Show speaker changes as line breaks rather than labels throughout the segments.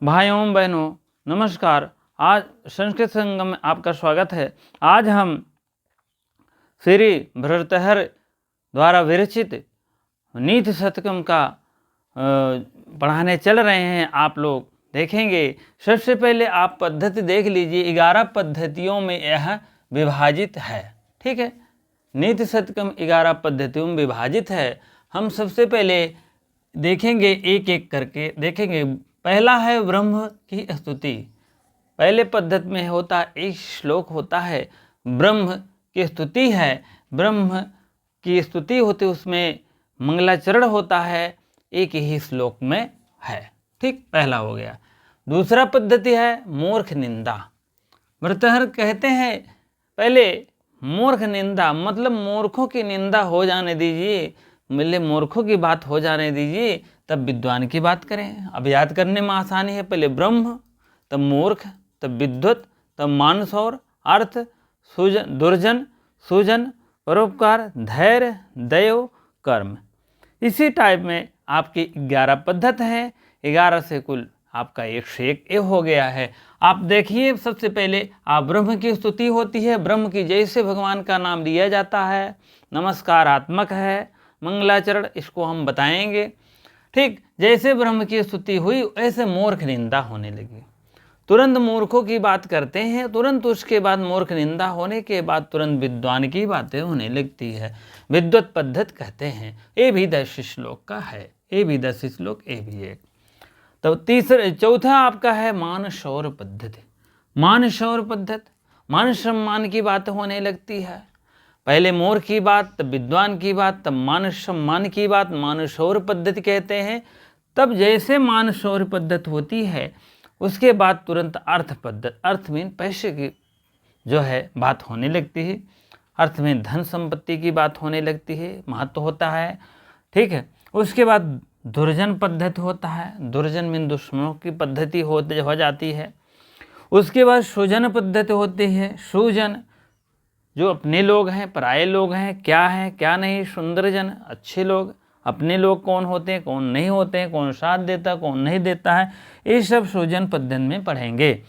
भाइयों बहनों नमस्कार। आज संस्कृत संगम में आपका स्वागत है। आज हम श्री भर्तृहरि द्वारा विरचित नीति शतकम का पढ़ाने चल रहे हैं। आप लोग देखेंगे। सबसे पहले आप पद्धति देख लीजिए। 11 पद्धतियों में यह विभाजित है। ठीक है, नीति शतकम 11 पद्धतियों में विभाजित है। हम सबसे पहले देखेंगे, एक एक करके देखेंगे। पहला है ब्रह्म की स्तुति। पहले पद्धति में होता एक श्लोक होता है, ब्रह्म की स्तुति है। ब्रह्म की स्तुति होती, उसमें मंगलाचरण होता है, एक ही श्लोक में है। ठीक, पहला हो गया। दूसरा पद्धति है मूर्ख निंदा। भर्तृहरि कहते हैं पहले मूर्ख निंदा, मतलब मूर्खों की निंदा हो जाने दीजिए, मिले मूर्खों की बात हो जाने दीजिए, तब विद्वान की बात करें। अब याद करने में आसानी है। पहले ब्रह्म, तब मूर्ख, तब विद्वत, तब मानसौर, अर्थ, सुजन, दुर्जन, सुजन, परोपकार, धैर्य, दयो, कर्म। इसी टाइप में आपकी 11 पद्धति हैं। 11 से कुल आपका 101 हो गया है। आप देखिए, सबसे पहले आप ब्रह्म की स्तुति होती है। ब्रह्म की जैसे भगवान का नाम लिया जाता है, नमस्कारात्मक है, मंगलाचरण, इसको हम बताएंगे। ठीक, जैसे ब्रह्म की स्तुति हुई ऐसे मूर्ख निंदा होने लगी। तुरंत मूर्खों की बात करते हैं, तुरंत उसके बाद मूर्ख निंदा होने के बाद तुरंत विद्वान की बातें होने लगती है। विद्वत पद्धति कहते हैं। ये भी 10 श्लोक का है। ये भी 10 श्लोक, ये भी एक। तो चौथा आपका है मान शौर्य पद्धति। मान शौर्य पद्धति, मान सम्मान की बात होने लगती है। पहले मोर की बात, तब विद्वान की बात, तब मान सम्मान की बात, मान शौर्य पद्धति कहते हैं। तब जैसे मान शौर्य पद्धति होती है, उसके बाद तुरंत अर्थ पद्धति, अर्थ में पैसे की जो है बात होने लगती है। अर्थ में धन संपत्ति की बात होने लगती है, महत्व होता है। ठीक है, उसके बाद दुर्जन पद्धति होता है। दुर्जन में दुश्मनों की पद्धति हो जाती है। उसके बाद सुजन पद्धति होती है। सुजन जो अपने लोग हैं, पराये लोग हैं, क्या हैं क्या नहीं। सुंदरजन अच्छे लोग, अपने लोग कौन होते हैं, कौन नहीं होते हैं, कौन साथ देता, कौन नहीं देता है, ये सब सुजन पद्धति में पढ़ेंगे।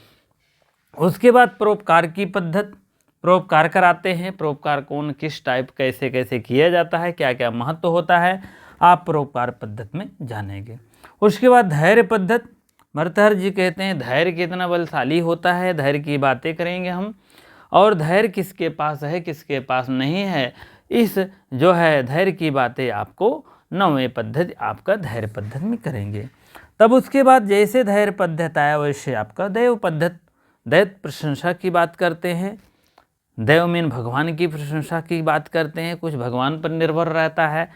उसके बाद परोपकार की पद्धति, परोपकार कराते हैं। परोपकार कौन, किस टाइप, कैसे कैसे किया जाता है, क्या क्या महत्व होता है, आप परोपकार पद्धति में जानेंगे। उसके बाद धैर्य पद्धति। भर्तृहरि जी कहते हैं धैर्य कितना बलशाली होता है, धैर्य की बातें करेंगे हम। और धैर्य किसके पास है, किसके पास नहीं है, इस जो है धैर्य की बातें आपको 9वें पद्धति आपका धैर्य पद्धति में करेंगे। तब उसके बाद जैसे धैर्य पद्धति आया वैसे आपका दैव पद्धति, दैव प्रशंसा की बात करते हैं। दैव में भगवान की प्रशंसा की बात करते हैं, कुछ भगवान पर निर्भर रहता है।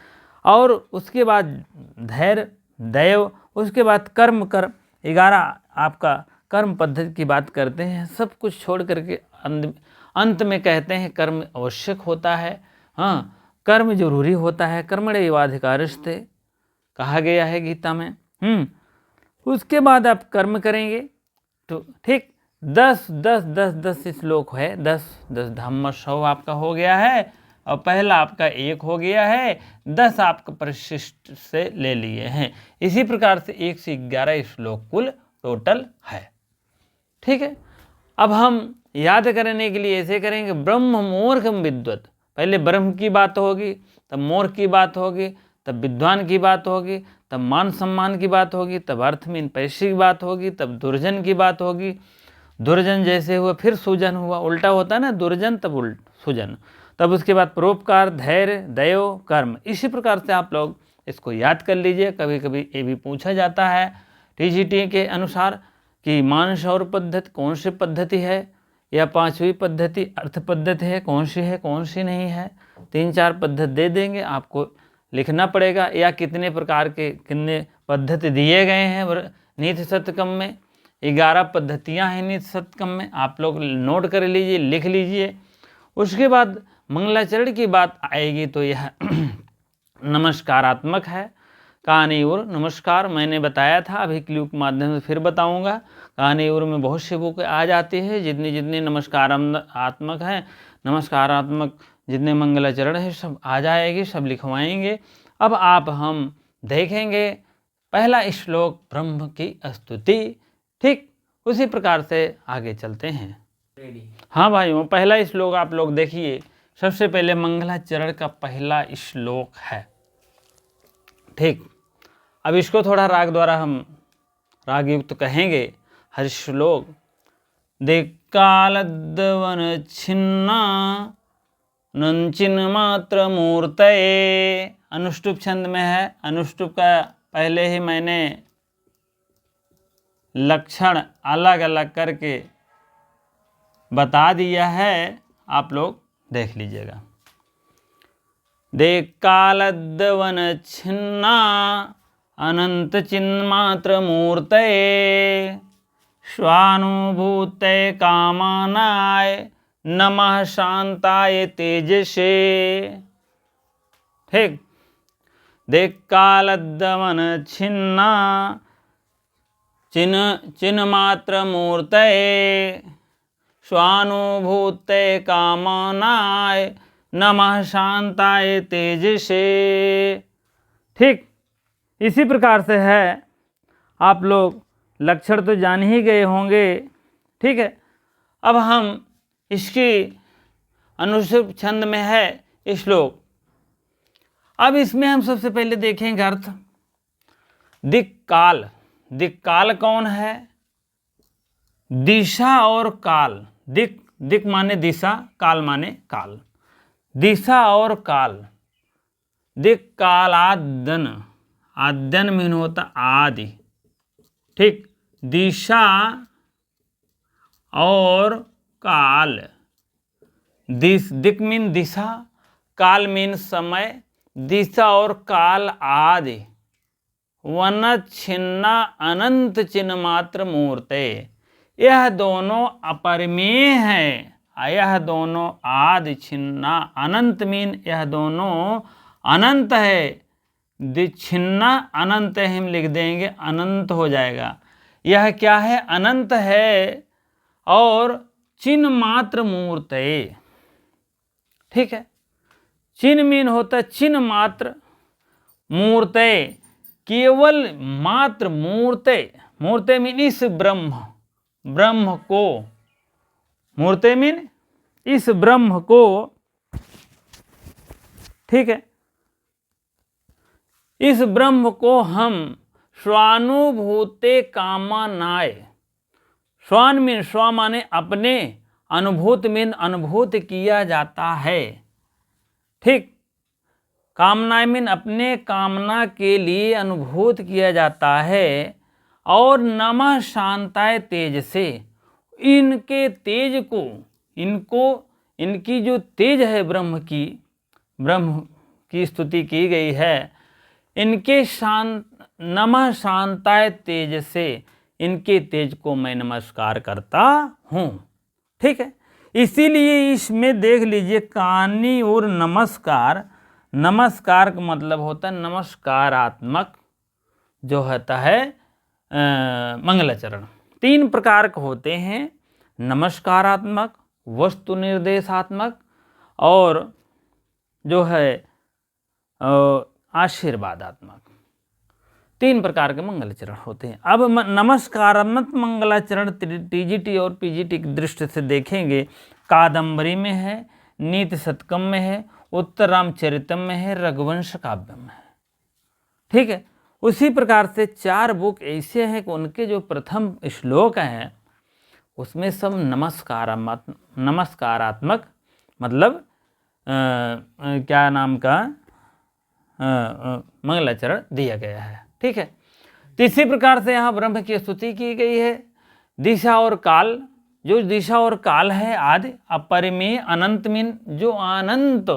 और उसके बाद धैर्य, दैव, उसके बाद कर्म, 11 आपका कर्म पद्धति की बात करते हैं। सब कुछ छोड़ करके अंत में कहते हैं कर्म आवश्यक होता है। हाँ, कर्म जरूरी होता है। कर्मण्येवाधिकारस्ते कहा गया है गीता में। उसके बाद आप कर्म करेंगे तो ठीक 10 श्लोक है। 10 धम्म 100 आपका हो गया है। और पहला आपका 1 हो गया है। 10 आपका परिशिष्ट से ले लिए हैं। इसी प्रकार से 1 से 11 श्लोक कुल टोटल है। ठीक है, अब हम याद करने के लिए ऐसे करेंगे, ब्रह्म मूर्खम विद्वत। पहले ब्रह्म की बात होगी, तब मूर्ख की बात होगी, तब विद्वान की बात होगी, तब मान सम्मान की बात होगी, तब अर्थ में पैसे की बात होगी, तब दुर्जन की बात होगी। दुर्जन जैसे हुआ, फिर सुजन हुआ, उल्टा होता है ना, दुर्जन तब सुजन। तब उसके बाद परोपकार, धैर्य, दयो, कर्म। इसी प्रकार से आप लोग इसको याद कर लीजिए। कभी कभी ये भी पूछा जाता है TGT के अनुसार कि मान शौर्य पद्धति कौन सी पद्धति है, या 5वीं पद्धति अर्थ पद्धति है, कौन सी है कौन सी नहीं है। 3-4 पद्धति दे देंगे, आपको लिखना पड़ेगा, या कितने प्रकार के कितने पद्धति दिए गए हैं नीति शतकम में। 11 पद्धतियां हैं नीति शतकम में, आप लोग नोट कर लीजिए, लिख लीजिए। उसके बाद मंगलाचरण की बात आएगी तो यह नमस्कारात्मक है। कहानी और नमस्कार मैंने बताया था, अभी क्लिप के माध्यम से फिर बताऊंगा। कहानी और में बहुत से बुक आ जाती है, जितनी नमस्कारात्मक है, नमस्कारात्मक जितने मंगलाचरण है सब आ जाएगी, सब लिखवाएंगे। अब आप हम देखेंगे पहला श्लोक ब्रह्म की स्तुति ठीक, उसी प्रकार से आगे चलते हैं। हाँ भाइयों, पहला श्लोक आप लोग देखिए। सबसे पहले मंगलाचरण का पहला श्लोक है। ठीक, अब इसको थोड़ा राग द्वारा हम राग युक्त कहेंगे। हर श्लोक दिक्कालद्वन छिन्ना नंचिन मात्र मूर्तये, अनुष्टुप छंद में है। अनुष्टुप का पहले ही मैंने लक्षण अलग अलग करके बता दिया है, आप लोग देख लीजिएगा। दिक्कालद्वन छिन्ना अनंत चिन्मात्र मूर्तये स्वानुभूते कामानाय नमः शांताय तेजसे। ठीक, दिक्कालद्वन छिन्ना चिन्मात्र मूर्तये स्वानुभूते कामानाय नमः शांताय तेजसे। ठीक, इसी प्रकार से है। आप लोग लक्षण तो जान ही गए होंगे। ठीक है, अब हम इसकी अनुष्टुप छंद में है श्लोक। अब इसमें हम सबसे पहले देखेंगे अर्थ। दिक्काल, दिक्काल कौन है? दिशा और काल। दिक, दिक माने दिशा, काल माने काल। दिशा और काल। दिक्कालाद्यन, आद्यन मीन होता आदि। ठीक, दिशा और काल। दिक मीन दिशा, काल मीन समय। दिशा और काल आदि वन छिन्ना अनंत चिन्ह मात्र मूर्ते, यह दोनों अपरिमेय है। यह दोनों आदि छिन्ना, अनंत मीन यह दोनों अनंत है। छिन्ना अनंत है, हम लिख देंगे अनंत हो जाएगा। यह क्या है? अनंत है। और चिन्ह मात्र मूर्ते। ठीक है, चिन्ह मीन होता है चिन्ह मात्र, मूर्ते केवल मात्र। मूर्ते, मूर्ते मीन इस ब्रह्म, ब्रह्म को। मूर्ते मीन इस ब्रह्म को। ठीक है, इस ब्रह्म को हम स्वानुभूते कामनाय। स्वान मीन स्व माने अपने, अनुभूत मीन अनुभूत किया जाता है। ठीक, कामनाएं मीन अपने कामना के लिए अनुभूत किया जाता है। और नमः शांताय तेज से, इनके तेज को, इनको, इनकी जो तेज है ब्रह्म की, ब्रह्म की स्तुति की गई है। इनके नमः शांताय तेज से, इनके तेज को मैं नमस्कार करता हूँ। ठीक है, इसीलिए इसमें देख लीजिए कानी और नमस्कार। नमस्कार का मतलब होता है नमस्कारात्मक, जो होता है मंगलाचरण। 3 प्रकार के होते हैं, नमस्कारात्मक, वस्तु निर्देशात्मक और जो है आशीर्वादात्मक। 3 प्रकार के मंगलाचरण होते हैं। अब नमस्कारात्मक मंगलाचरण टीजीटी और पीजीटी की दृष्टि से देखेंगे। कादंबरी में है, नीति शतकम में है, उत्तर रामचरितम में है, रघुवंश काव्य में है। ठीक है, उसी प्रकार से 4 बुक ऐसे हैं कि उनके जो प्रथम श्लोक हैं उसमें सब नमस्कारात्मक मतलब क्या नाम का मंगलाचरण दिया गया है। ठीक है, तो इसी प्रकार से यहाँ ब्रह्म की स्तुति की गई है। दिशा और काल, जो दिशा और काल है आदि अपरिमेय, अनंत मीन जो अनंत,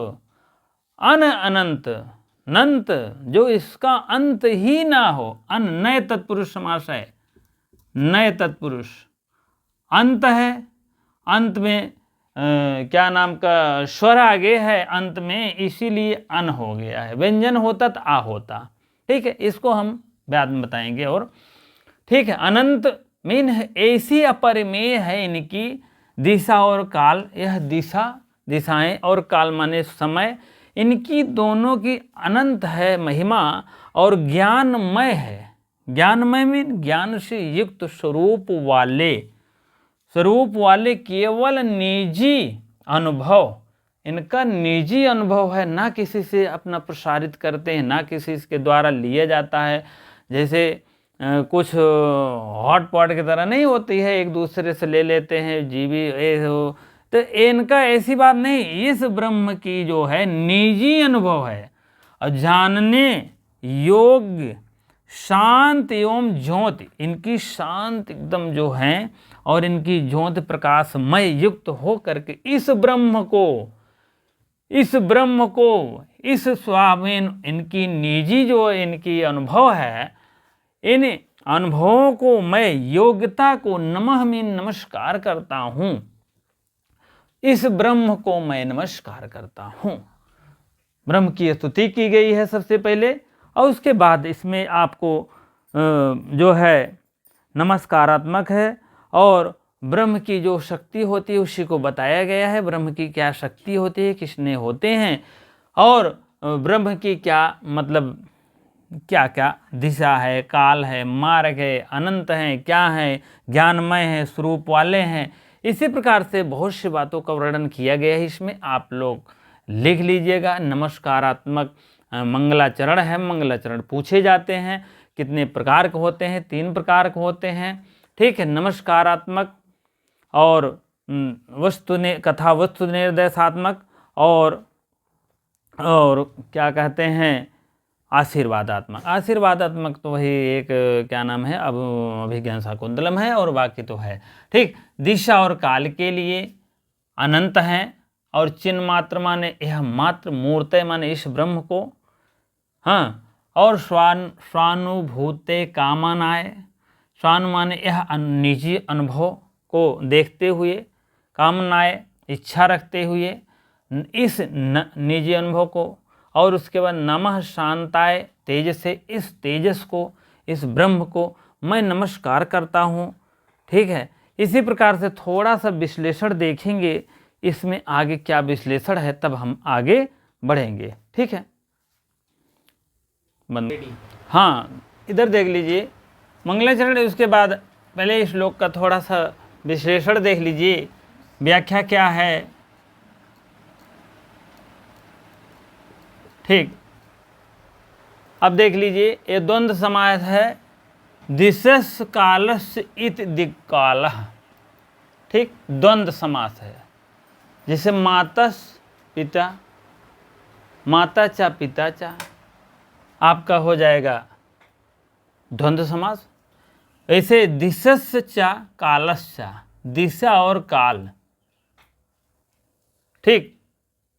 अनंत, नंत जो इसका अंत ही ना हो। नए तत्पुरुष समास है, नए तत्पुरुष अंत है। अंत में क्या नाम का स्वर आगे है अंत में, इसीलिए अन हो गया है। व्यंजन होता तो आ होता। ठीक है, इसको हम बाद में बताएंगे। और ठीक है, अनंत मीन ऐसी अपरिमेय है इनकी दिशा और काल। यह दिशा, दिशाएं और काल माने समय, इनकी दोनों की अनंत है महिमा और ज्ञानमय है। ज्ञानमय मीन ज्ञान से युक्त स्वरूप वाले केवल निजी अनुभव, इनका निजी अनुभव है, ना किसी से अपना प्रसारित करते हैं, ना किसी के द्वारा लिया जाता है। जैसे कुछ हॉटपॉट की तरह नहीं होती है, एक दूसरे से ले लेते हैं जीवी हो, तो इनका ऐसी बात नहीं। इस ब्रह्म की जो है निजी अनुभव है और जानने योग्य शांत एवं ज्योति, इनकी शांत एकदम जो है और इनकी ज्योति प्रकाशमय युक्त हो करके इस ब्रह्म को इस स्वामी, इनकी निजी जो इनकी अनुभव है, इन अनुभवों को मैं योग्यता को नमः मीन नमस्कार करता हूं। इस ब्रह्म को मैं नमस्कार करता हूं। ब्रह्म की स्तुति की गई है सबसे पहले, और उसके बाद इसमें आपको जो है नमस्कारात्मक है, और ब्रह्म की जो शक्ति होती है उसी को बताया गया है। ब्रह्म की क्या शक्ति होती है, किसने होते हैं, और ब्रह्म की क्या मतलब क्या क्या दिशा है, काल है, मार्ग है, अनंत है, क्या है, ज्ञानमय है, स्वरूप वाले हैं। इसी प्रकार से बहुत सी बातों का वर्णन किया गया है। इसमें आप लोग लिख लीजिएगा। नमस्कारात्मक मंगलाचरण है, मंगलाचरण पूछे जाते हैं। कितने प्रकार के होते हैं? 3 प्रकार के होते हैं। ठीक है, नमस्कारात्मक और कथा वस्तु निर्देशात्मक और क्या कहते हैं, आशीर्वादात्मक। आशीर्वादात्मक तो वही एक क्या नाम है, अब अभिज्ञान शाकुंतलम है, और बाकी तो है। ठीक, दिशा और काल के लिए अनंत हैं, और चिन्ह मात्र माने यह मात्र, मूर्त माने इस ब्रह्म को, हाँ, और स्वानुभूते कामनाए, स्वान माने यह निजी अनुभव को देखते हुए, कामनाए इच्छा रखते हुए इस निजी अनुभव को, और उसके बाद नमः शांताय तेज से, इस तेजस को, इस ब्रह्म को मैं नमस्कार करता हूँ। ठीक है, इसी प्रकार से थोड़ा सा विश्लेषण देखेंगे, इसमें आगे क्या विश्लेषण है, तब हम आगे बढ़ेंगे। ठीक है, हाँ, इधर देख लीजिए मंगलाचरण। उसके बाद पहले इस श्लोक का थोड़ा सा विश्लेषण देख लीजिए, व्याख्या क्या है। ठीक, अब देख लीजिए, ये द्वंद्व समास है, दिशस कालस्य इत दिक्कालः। ठीक, द्वंद्व समास है, जैसे मातस पिता, माता चा पिता चा, आपका हो जाएगा द्वंद्व समास। ऐसे दिशस चा कालस्य, दिशा और काल। ठीक,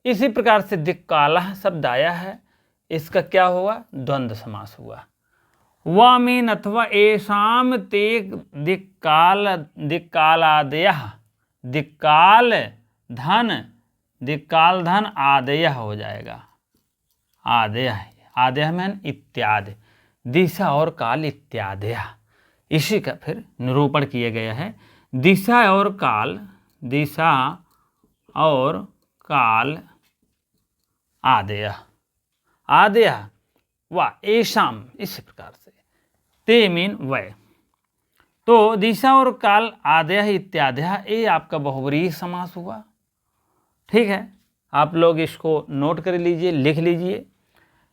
इसी प्रकार से दिक्कालः शब्द आया है, इसका क्या हुआ, द्वंद्व समास हुआ। वामीन अथवा एषाम ते दिक्कालादयः, दिक्काल धन आदय हो जाएगा। आदय में इत्यादि, दिशा और काल इत्यादि, इसी का फिर निरूपण किया गया है। दिशा और काल, दिशा और काल आदय व एषाम, इसी प्रकार से ते मीन वह। तो दिशा और काल आदय इत्यादि, ये आपका बहुव्रीहि समास हुआ। ठीक है, आप लोग इसको नोट कर लीजिए, लिख लीजिए।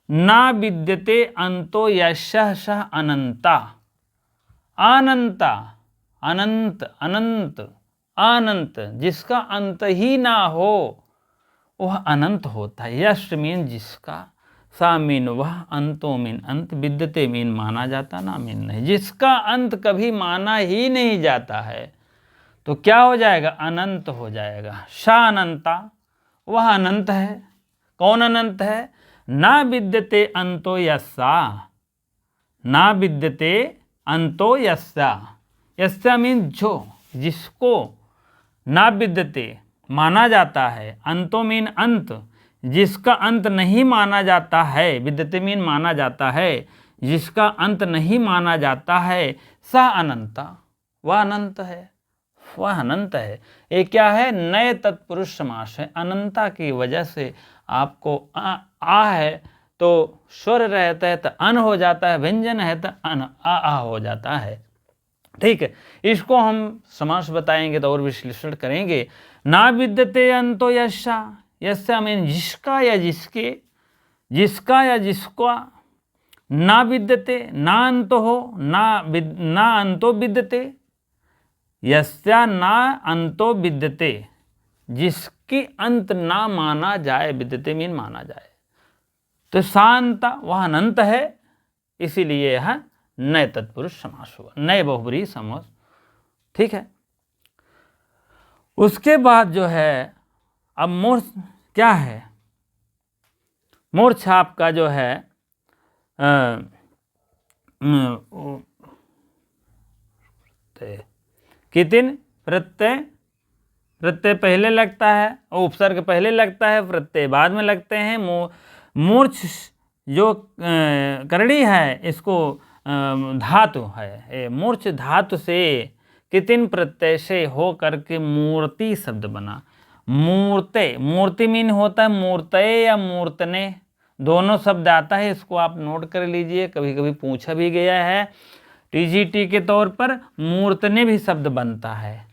ना विद्यते अंतो यशः सः अनंता, अनंता, अनंत, अनंत, अनंत, जिसका अंत ही ना हो वह अनंत होता है। यश मीन जिसका, सा मीन वह, अंतो मीन अंत, विद्यते मीन माना जाता, ना मीन नहीं। जिसका अंत कभी माना ही नहीं जाता है तो क्या हो जाएगा, अनंत हो जाएगा। सा अनंता, वह अनंत है। कौन अनंत है, ना विद्यते अंतो यस्सा, ना विद्यते अंतो यस्सा, यस्सा मीन जो, जिसको ना विद्यते माना जाता है, अंतो मीन अंत, जिसका अंत नहीं माना जाता है, विद्यते मीन माना जाता है, जिसका अंत नहीं माना जाता है, सा अनंता, वह अनंत है, वह अनंत है। ये क्या है, नए तत्पुरुष समास है। अनंता की वजह से आपको आ है तो स्वर रहता है तो अन हो जाता है, व्यंजन है तो अन आ हो जाता है। ठीक है, इसको हम समास बताएंगे तो और विश्लेषण करेंगे। ना विद्यते अंतो यस्या, यस्या मीन जिसका या जिसके, जिसका या जिसका, ना विद्यते ना अंत हो, ना अंतो विद्यते, यस्या ना अंतो विद्यते, जिसकी अंत ना माना जाए, विद्यते मीन माना जाए। तो शांत वह अनंत है, इसीलिए यह नए तत्पुरुष समास हुआ, नए बहुब्रीहि समास। ठीक है, उसके बाद जो है अब मूर्छ क्या है, मूर्छ आपका जो है कितिन प्रत्यय, प्रत्यय पहले लगता है, उपसर्ग पहले लगता है, प्रत्यय बाद में लगते हैं। मूर्छ जो करड़ी है इसको धातु है, मूर्छ धातु से कितिन प्रत्यय से हो करके मूर्ति शब्द बना। मूर्ते, मूर्ति मीन होता है मूर्तये या मूर्तने, दोनों शब्द आता है, इसको आप नोट कर लीजिए, कभी कभी पूछा भी गया है टीजीटी के तौर पर। मूर्तने भी शब्द बनता है।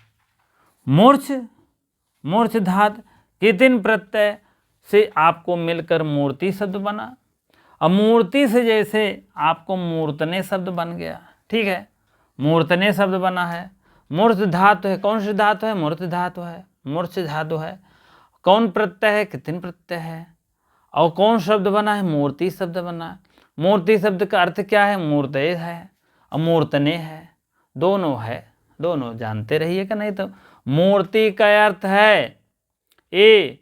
मूर्छ, मूर्छ धातु कितिन प्रत्यय से आपको मिलकर मूर्ति शब्द बना। अब मूर्ति से जैसे आपको मूर्तने शब्द बन गया। ठीक है, मूर्तने शब्द बना है। मूर्छ धातु है, कौन सी धातु है, मूर्छ धातु है, मूर्छ धातु है। कौन प्रत्यय है, कितिन प्रत्यय है, और कौन शब्द बना है, मूर्ति शब्द बना है। मूर्ति शब्द का अर्थ क्या है, मूर्तये है और मूर्तने है, दोनों है, दोनों जानते रहिएगा, नहीं तो मूर्ति का अर्थ है ए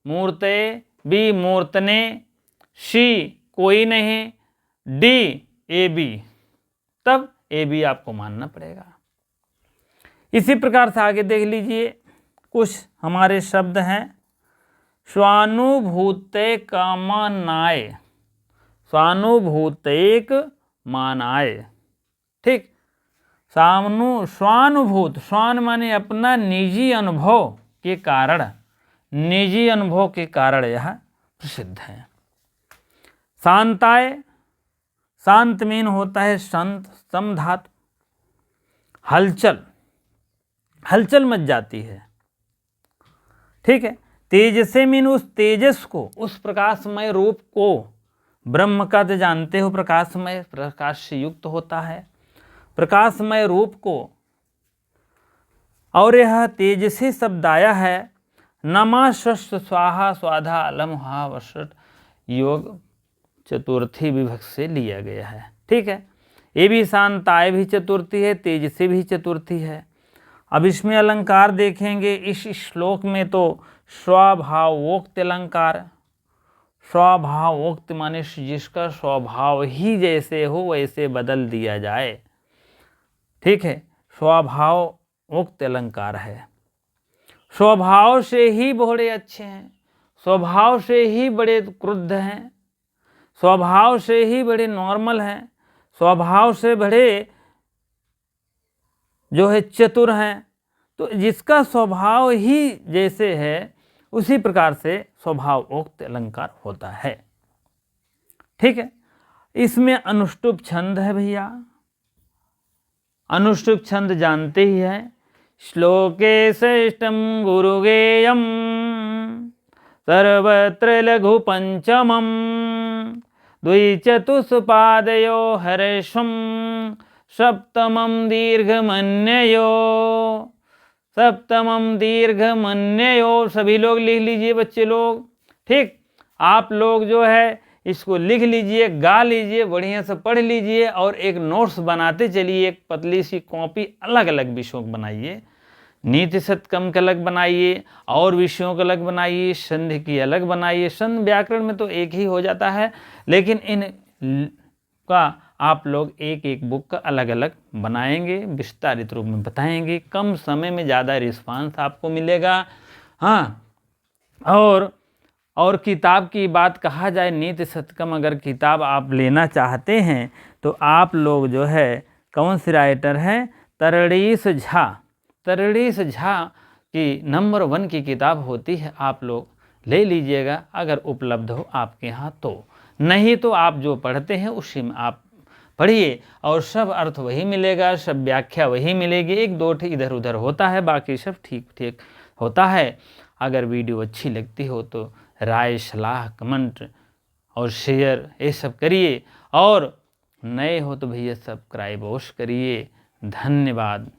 मूर्तये, बी मूर्तने, सी कोई नहीं, डी ए बी, तब ए बी आपको मानना पड़ेगा। इसी प्रकार से आगे देख लीजिए, कुछ हमारे शब्द हैं। स्वानुभूते कामानाय, स्वानुभूतेक मानाय। ठीक, स्वानुभूत, स्वान माने अपना निजी अनुभव के कारण, निजी अनुभव के कारण यह प्रसिद्ध है। शांताय, शांत मीन होता है संत, सम धातु, हलचल, हलचल मच जाती है। ठीक है, तेजसे मीन उस तेजस को, उस प्रकाशमय रूप को, ब्रह्म का तो जानते हो प्रकाशमय, प्रकाश से युक्त होता है, प्रकाशमय रूप को। और यह तेजसे शब्द आया है नमा षष्ठ स्वाहा स्वाधा अलम हा वषट योग चतुर्थी विभक्त से लिया गया है। ठीक है, ये भी शांताय भी चतुर्थी है, तेज से भी चतुर्थी है। अब इसमें अलंकार देखेंगे, इस श्लोक में तो स्वभावोक्त अलंकार, स्वभावोक्त माने जिसका स्वभाव ही जैसे हो वैसे बदल दिया जाए। ठीक है, स्वभावोक्त अलंकार है। स्वभाव से ही बड़े अच्छे हैं, स्वभाव से ही बड़े क्रुद्ध हैं, स्वभाव से ही बड़े नॉर्मल हैं, स्वभाव से बड़े जो है चतुर हैं। तो जिसका स्वभाव ही जैसे है उसी प्रकार से स्वभावोक्त अलंकार होता है। ठीक है, इसमें अनुष्टुप छंद है भैया, अनुष्टुप छंद जानते ही हैं। श्लोके श्रेष्ठम गुरुगेयम सर्वत्र लघु पंचमम द्विचतुष्पादयो हर्षम सप्तमं दीर्घमन्ययो, सप्तमं दीर्घमन्ययो। सभी लोग लिख लीजिए बच्चे लोग। ठीक, आप लोग जो है इसको लिख लीजिए, गा लीजिए, बढ़िया से पढ़ लीजिए और एक नोट्स बनाते चलिए। एक पतली सी कॉपी अलग अलग विषयों को बनाइए, नीति शतकम का अलग बनाइए और विषयों का अलग बनाइए, संधि की अलग बनाइए। संधि व्याकरण में तो एक ही हो जाता है, लेकिन इन का आप लोग एक एक बुक का अलग अलग बनाएंगे, विस्तारित रूप में बताएंगे। कम समय में ज़्यादा रिस्पांस आपको मिलेगा। हाँ, और किताब की बात कहा जाए, नीति शतकम अगर किताब आप लेना चाहते हैं तो आप लोग जो है कौन सी राइटर हैं, तरणीश झा, तरणीश झा की नंबर 1 की किताब होती है, आप लोग ले लीजिएगा अगर उपलब्ध हो आपके यहाँ तो। नहीं तो आप जो पढ़ते हैं उसी में आप पढ़िए और सब अर्थ वही मिलेगा, सब व्याख्या वही मिलेगी। एक दो इधर उधर होता है, बाकी सब ठीक ठीक होता है। अगर वीडियो अच्छी लगती हो तो राय, सलाह, कमेंट और शेयर ये सब करिए, और नए हो तो भैया सब्सक्राइब अवश्य करिए। धन्यवाद।